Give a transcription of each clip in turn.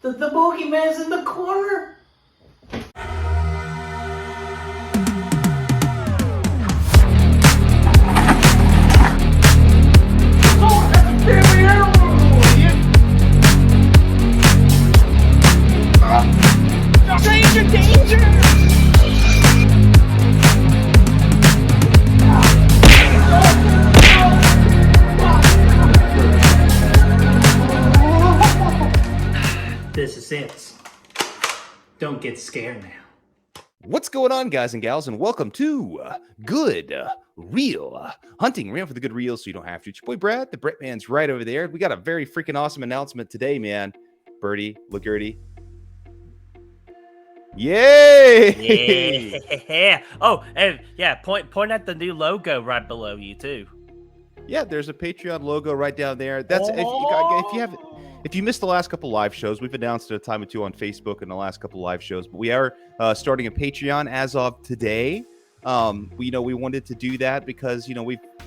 The boogeyman's in the corner. Oh, that's a family heirloom, idiot! Danger, danger! This is it. Don't get scared now. What's going on, guys and gals, and welcome to Good Real Hunting. Ran for the good real so you don't have to. It's your boy Brad, the Brett man's right over there. We got a very freaking awesome announcement today, man. Birdie, LaGurdy. Yay! Yeah. Oh, and yeah, point at the new logo right below you too. Yeah, there's a Patreon logo right down there. That's if you missed the last couple live shows, we've announced it a time or two on Facebook in the last couple live shows, but we are starting a Patreon as of today. We wanted to do that because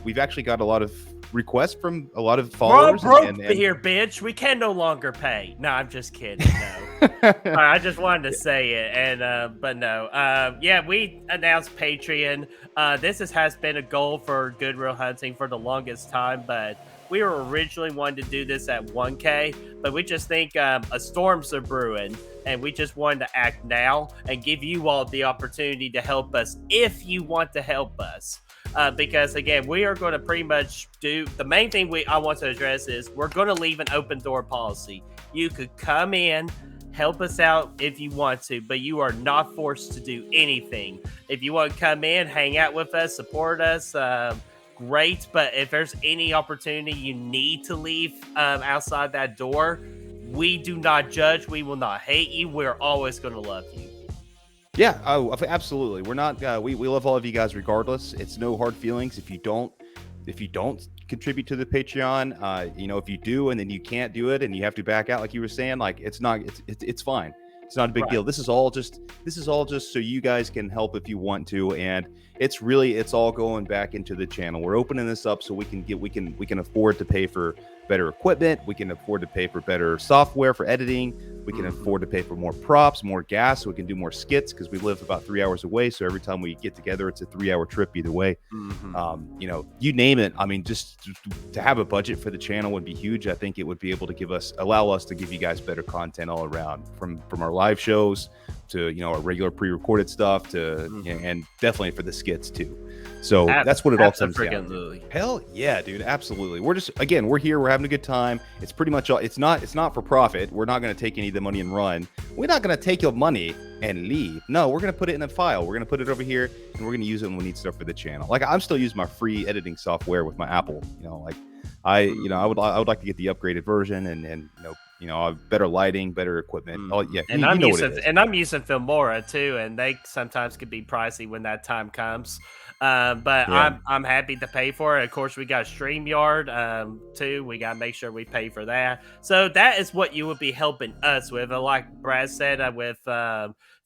we've actually got a lot of requests from a lot of followers. We're broke here, bitch. We can no longer pay. No, I'm just kidding. No, I just wanted to say it, and but no, yeah, we announced Patreon. This has been a goal for Good Real Hunting for the longest time, but we were originally wanting to do this at 1K, but we just think storms are brewing, and we just wanted to act now and give you all the opportunity to help us if you want to help us. Because again, we are going to pretty much do the main thing I want to address is we're going to leave an open door policy. You could come in, help us out if you want to, but you are not forced to do anything. If you want to come in, hang out with us, support us, great. But if there's any opportunity you need to leave outside that door, we do not judge. We will not hate you. We're always going to love you. Yeah, absolutely. We're not. We love all of you guys regardless. It's no hard feelings if you don't contribute to the Patreon. If you do and then you can't do it and you have to back out, like you were saying, like it's fine. It's not a big deal. This is all just so you guys can help if you want to, and it's all going back into the channel. We're opening this up so we can afford to pay for better equipment. We can afford to pay for better software for editing. We can afford to pay for more props, more gas, so we can do more skits because we live about 3 hours away. So every time we get together, it's a 3-hour trip either way. You name it. I mean, just to have a budget for the channel would be huge. I think it would be able to allow us to give you guys better content all around, from our live shows to our regular pre-recorded stuff to and definitely for the skits too. So that's what it all comes down to. Hell yeah, dude, absolutely. We're here, we're having a good time. It's pretty much all. It's not for profit. We're not going to take any of the money and run. We're not going to take your money and leave. No, we're going to put it in a file. We're going to put it over here and we're going to use it when we need stuff for the channel. Like I'm still using my free editing software with my Apple. I would like to get the upgraded version and better lighting, better equipment. Oh yeah, and I'm using Filmora too, and they sometimes could be pricey when that time comes. But yeah. I'm happy to pay for it. Of course, we got StreamYard too. We got to make sure we pay for that. So that is what you would be helping us with. Like Brad said, with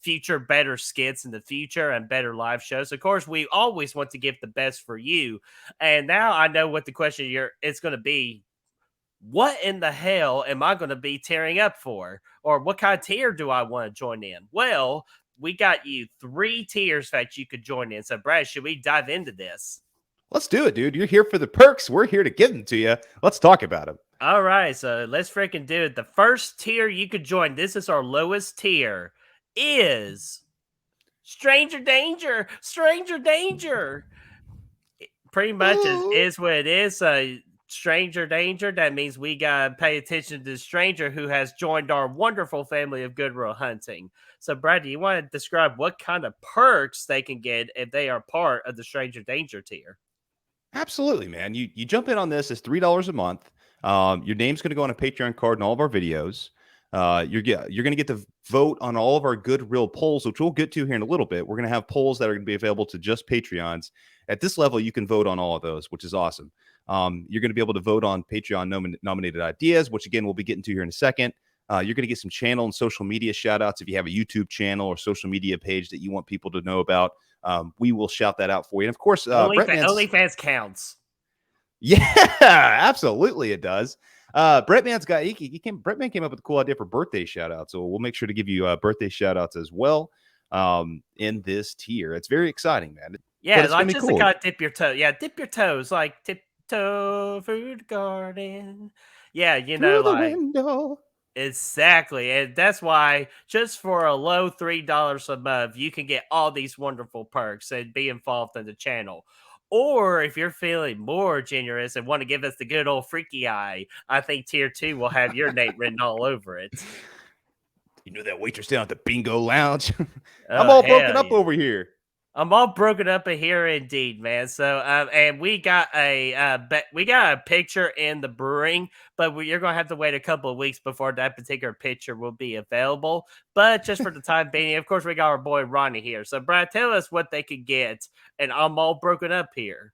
future better skits in the future and better live shows. Of course, we always want to give the best for you. And now I know what the question it's going to be. What in the hell am I going to be tearing up for? Or what kind of tier do I want to join in? Well, we got you 3 tiers that you could join in. So, Brad, should we dive into this? Let's do it, dude. You're here for the perks. We're here to give them to you. Let's talk about them. All right, so let's freaking do it. The first tier you could join, this is our lowest tier, is Stranger Danger. Stranger Danger. Pretty much is what it is. Stranger Danger, that means we gotta pay attention to the stranger who has joined our wonderful family of Good Real Hunting. So, Brad, do you want to describe what kind of perks they can get if they are part of the Stranger Danger tier? Absolutely, man. You jump in on this. It's $3 a month. Your name's going to go on a Patreon card in all of our videos. You're going to get to vote on all of our Good Real polls, which we'll get to here in a little bit. We're going to have polls that are going to be available to just Patreons. At this level, you can vote on all of those, which is awesome. You're going to be able to vote on Patreon nominated ideas, which again, we'll be getting to here in a second. You're going to get some channel and social media shout outs. If you have a YouTube channel or social media page that you want people to know about, we will shout that out for you. And of course, OnlyFans counts. Yeah, absolutely it does. Brett Man came up with a cool idea for birthday shout outs. So we'll make sure to give you birthday shout outs as well in this tier. It's very exciting, man. But Yeah, it's gonna like be just to cool. kind of dip your toe. Yeah, dip your toes, like tiptoe food garden. Yeah, Through the like window. exactly, and that's why just for a low $3 a month, you can get all these wonderful perks and be involved in the channel. Or if you're feeling more generous and want to give us the good old freaky eye, I think tier 2 will have your name written all over it. You know that waitress down at the bingo lounge? I'm Oh all broken hell up yeah! over here. I'm all broken up in here indeed, man. So, and we got we got a picture in the brewing, but you're gonna have to wait a couple of weeks before that particular picture will be available. But just for the time being, of course, we got our boy Ronnie here. So, Brad, tell us what they could get, and I'm all broken up here.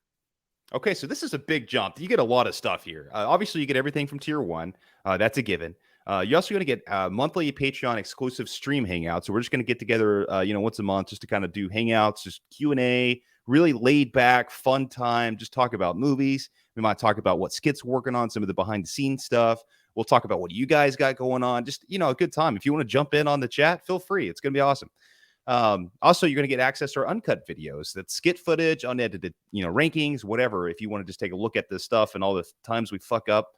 Okay, so this is a big jump. You get a lot of stuff here. Obviously, you get everything from tier 1. That's a given. You're also going to get monthly Patreon exclusive stream hangouts. So we're just going to get together, once a month just to kind of do hangouts, just Q&A, really laid back, fun time, just talk about movies. We might talk about what Skit's working on, some of the behind the scenes stuff. We'll talk about what you guys got going on. Just, a good time. If you want to jump in on the chat, feel free. It's going to be awesome. Also, you're going to get access to our uncut videos. That's skit footage, unedited, rankings, whatever. If you want to just take a look at this stuff and all the times we fuck up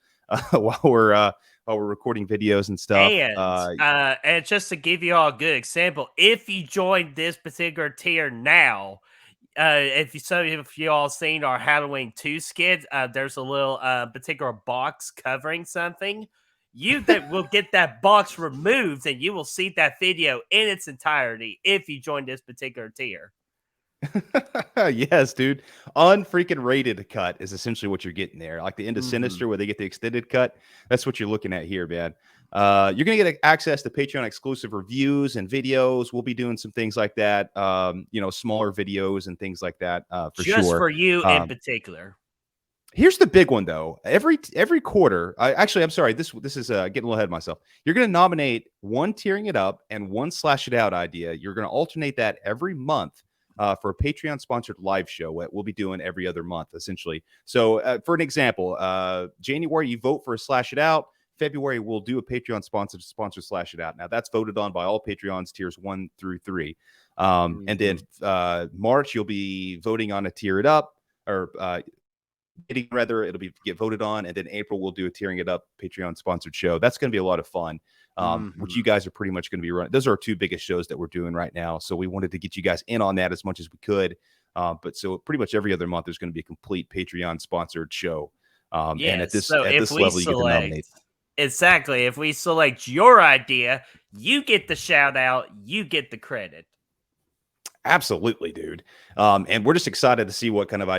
while we're recording videos and stuff. And just to give you all a good example, if you join this particular tier now, if you all seen our Halloween 2 skit, there's a little particular box covering something. You that will get that box removed, and you will see that video in its entirety if you join this particular tier. Yes, dude. Unfreaking rated cut is essentially what you're getting there. Like the end of Sinister, where they get the extended cut. That's what you're looking at here, man. You're gonna get access to Patreon exclusive reviews and videos. We'll be doing some things like that. Smaller videos and things like that. For Just sure. for you in particular. Here's the big one, though. Every quarter, I'm sorry. This is getting a little ahead of myself. You're going to nominate one tearing it up and one slash it out idea. You're going to alternate that every month for a Patreon sponsored live show. What we'll be doing every other month, essentially. So, for an example, January you vote for a slash it out. February we'll do a Patreon sponsored slash it out. Now that's voted on by all Patreons tiers 1 through 3. And then March you'll be voting on a tear it up or it'll get voted on, and then April we'll do a tearing it up Patreon sponsored show. That's going to be a lot of fun, which you guys are pretty much going to be running. Those are our 2 biggest shows that we're doing right now, so we wanted to get you guys in on that as much as we could. But so pretty much every other month there's going to be a complete Patreon sponsored show. And at this level you get to nominate. Exactly. If we select your idea, you get the shout out, you get the credit. Absolutely, dude. And we're just excited to see what kind of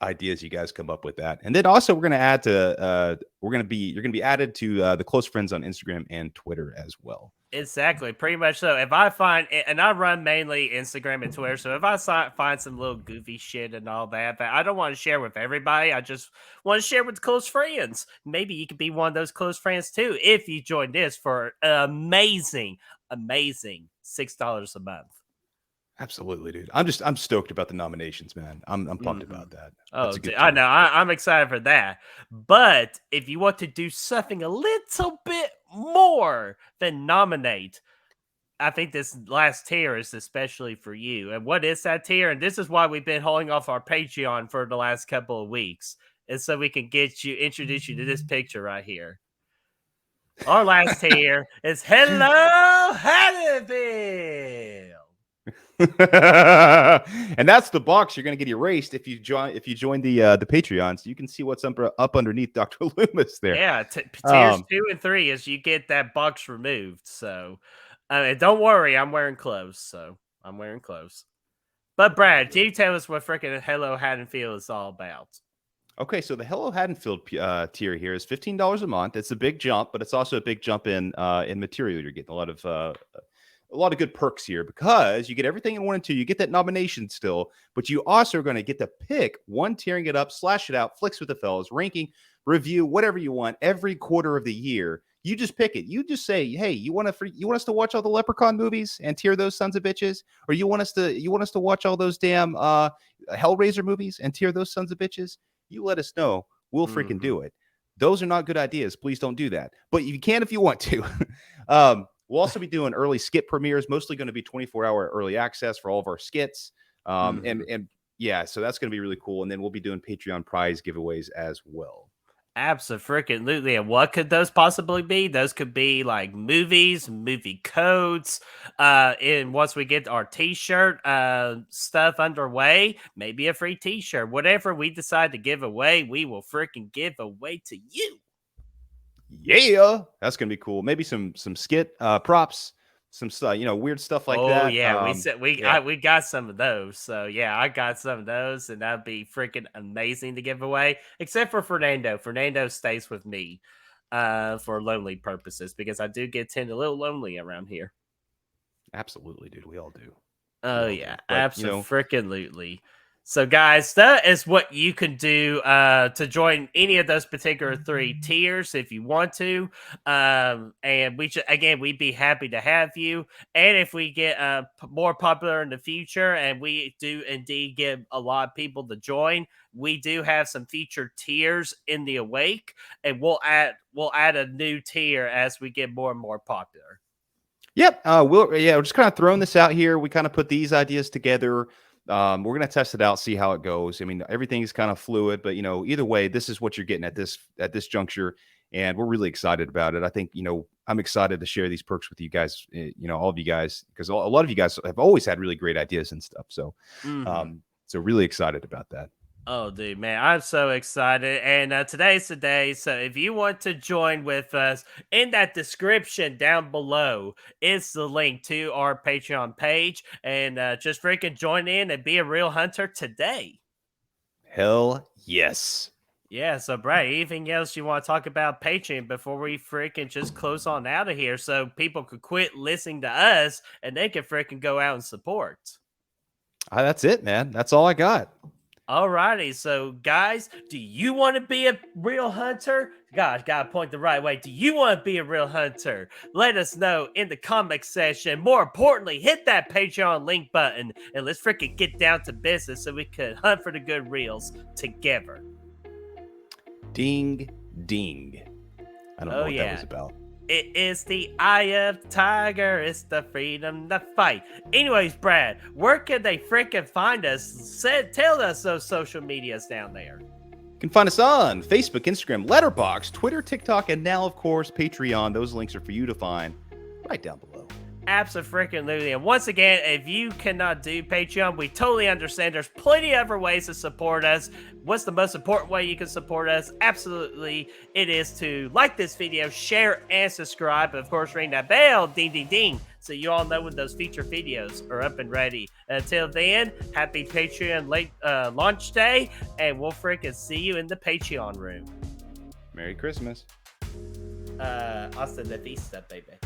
ideas you guys come up with that. And then also we're going to add to you're going to be added to the close friends on Instagram and Twitter as well. Exactly, pretty much so. If I find, and I run mainly Instagram and Twitter, so if I find some little goofy shit and all that I don't want to share with everybody, I just want to share with close friends. Maybe you could be one of those close friends too if you join this for an amazing $6 a month. Absolutely, dude. I'm stoked about the nominations, man. I'm pumped about that. I know. I'm excited for that. But if you want to do something a little bit more than nominate, I think this last tier is especially for you. And what is that tier? And this is why we've been holding off our Patreon for the last couple of weeks. And so we can introduce you to this picture right here. Our last tier is Hello Haddonfield. And that's the box you're going to get erased if you join the Patreon, so you can see what's up underneath Dr. Loomis there. Yeah, tiers 2 and 3 is you get that box removed. So don't worry, I'm wearing clothes. But Brad, can you tell us what freaking Hello Haddonfield is all about? Okay, so the Hello Haddonfield tier here is $15 a month. It's a big jump, but it's also a big jump in material. You're getting a lot of good perks here because you get everything in 1 and 2. You get that nomination still, but you also are going to get to pick one tearing it up, slash it out, flicks with the fellas, ranking, review, whatever you want every quarter of the year. You just pick it. You just say, hey, you want us to watch all the Leprechaun movies and tear those sons of bitches, or you want us to watch all those damn Hellraiser movies and tear those sons of bitches? You let us know. We'll freaking do it. Those are not good ideas. Please don't do that. But you can if you want to. We'll also be doing early skit premieres, mostly going to be 24-hour early access for all of our skits. And yeah, so that's going to be really cool. And then we'll be doing Patreon prize giveaways as well. Absolutely. And what could those possibly be? Those could be like movies, movie codes. And once we get our t-shirt stuff underway, maybe a free t-shirt. Whatever we decide to give away, we will freaking give away to you. Yeah, that's gonna be cool. Maybe some skit props, some stuff, weird stuff like that. Oh yeah, we said yeah. we got some of those. So yeah, I got some of those, and that'd be freaking amazing to give away. Except for Fernando. Fernando stays with me for lonely purposes because I do get tend a little lonely around here. Absolutely, dude. We all do. Oh We all yeah, do. But, absolutely. So guys, that is what you can do to join any of those particular 3 tiers if you want to. And we'd be happy to have you. And if we get more popular in the future, and we do indeed get a lot of people to join, we do have some featured tiers in the Awake, and we'll add a new tier as we get more and more popular. Yep. We're just kind of throwing this out here. We kind of put these ideas together. We're going to test it out, see how it goes. I mean, everything's kind of fluid, but either way, this is what you're getting at this juncture, and we're really excited about it. I think, I'm excited to share these perks with you guys, all of you guys, because a lot of you guys have always had really great ideas and stuff. So, so really excited about that. Oh, dude, man, I'm so excited. And today's the day. So if you want to join with us, in that description down below is the link to our Patreon page. And just freaking join in and be a real hunter today. Hell yes. Yeah, so Brad, anything else you want to talk about Patreon before we freaking just close on out of here so people could quit listening to us and they can freaking go out and support? That's it, man. That's all I got. Alrighty, so guys, do you want to be a real hunter? Gosh, gotta point the right way. Do you want to be a real hunter? Let us know in the comment section. More importantly, hit that Patreon link button and let's freaking get down to business so we could hunt for the good reels together. Ding, ding. I don't know what that was about. It is the eye of the tiger. It's the freedom to fight. Anyways, Brad, where can they freaking find us? Tell us those social medias down there. You can find us on Facebook, Instagram, Letterboxd, Twitter, TikTok, and now, of course, Patreon. Those links are for you to find right down below. Absolutely. And once again, if you cannot do Patreon, we totally understand. There's plenty of other ways to support us. What's the most important way you can support us? Absolutely, it is to like this video, share, and subscribe. And of course, ring that bell, ding, ding, ding, so you all know when those feature videos are up and ready. Until then, happy Patreon late launch day, and we'll freaking see you in the Patreon room. Merry Christmas. Hasta la vista, baby.